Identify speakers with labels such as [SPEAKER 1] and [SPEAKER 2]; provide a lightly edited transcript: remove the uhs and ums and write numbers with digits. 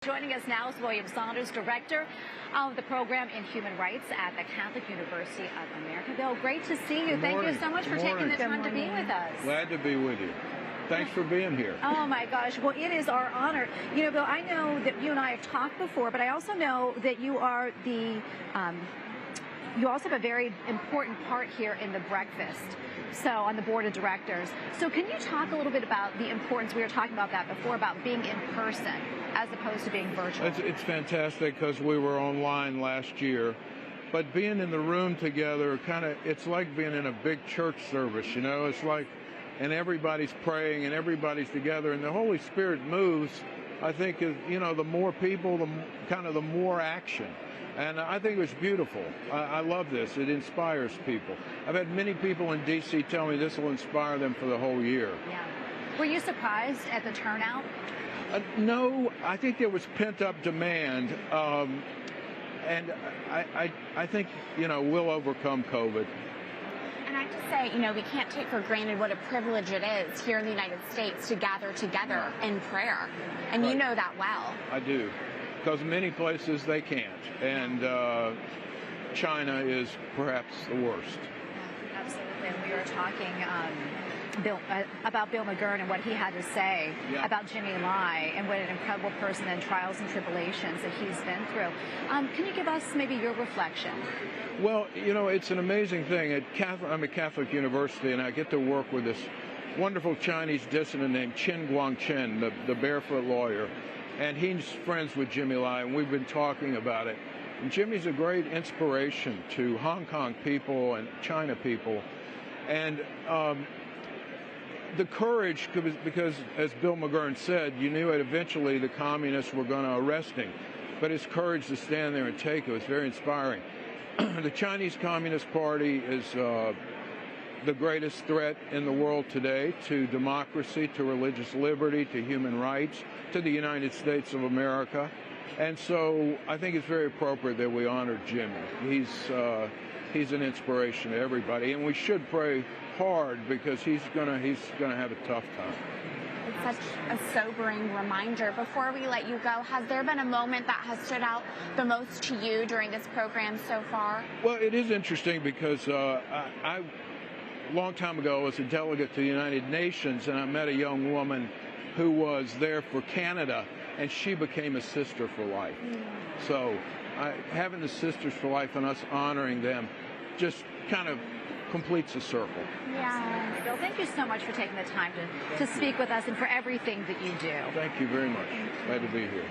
[SPEAKER 1] Joining us now is William Saunders, Director of the Program in Human Rights at the Catholic University of America. Bill, great to see you. Thank you so much for taking the time to be with us.
[SPEAKER 2] Glad to be with you. Thanks for being here.
[SPEAKER 1] Oh, my gosh. Well, it is our honor. You know, Bill, I know that you and I have talked before, but I also know that you are you also have a very important part here in the breakfast, so on the board of directors. So can you talk a little bit about the importance, we were talking about that before, about being in person as opposed to being virtual?
[SPEAKER 2] It's fantastic because we were online last year, but being in the room together, it's like being in a big church service, you know? It's like, and everybody's praying and everybody's together, and the Holy Spirit moves, I think, you know, the more people, the more action. And I think it was beautiful. I love this. It inspires people. I've had many people in D.C. tell me this will inspire them for the whole year.
[SPEAKER 1] Yeah. Were you surprised at the turnout?
[SPEAKER 2] No, I think there was pent-up demand. And I think, you know, we'll overcome COVID.
[SPEAKER 3] And I have to say, you know, we can't take for granted what a privilege it is here in the United States to gather together in prayer. And you know that well.
[SPEAKER 2] I do. Because many places they can't, and China is perhaps the worst.
[SPEAKER 1] Absolutely, and we were talking about Bill McGurn and what he had to say about Jimmy Lai and what an incredible person and trials and tribulations that he's been through. Can you give us maybe your reflection?
[SPEAKER 2] Well, you know, it's an amazing thing. I'm at Catholic University, and I get to work with this wonderful Chinese dissident named Chen Guangchen, the barefoot lawyer. And he's friends with Jimmy Lai, and we've been talking about it. And Jimmy's a great inspiration to Hong Kong people and China people. And the courage, because as Bill McGurn said, you knew that eventually the communists were going to arrest him. But his courage to stand there and take it was very inspiring. The Chinese Communist Party is the greatest threat in the world today to democracy, to religious liberty, to human rights, to the United States of America. And so I think it's very appropriate that we honor Jimmy. He's an inspiration to everybody, and we should pray hard because he's gonna have a tough time.
[SPEAKER 3] It's such a sobering reminder. Before we let you go, has there been a moment that has stood out the most to you during this program so far?
[SPEAKER 2] Well, it is interesting because a long time ago, I was a delegate to the United Nations, and I met a young woman who was there for Canada, and she became a sister for life. So having the Sisters for Life and us honoring them just kind of completes the circle.
[SPEAKER 1] Yeah. Bill, thank you so much for taking the time to speak with us and for everything that you do.
[SPEAKER 2] Thank you very much. Glad to be here.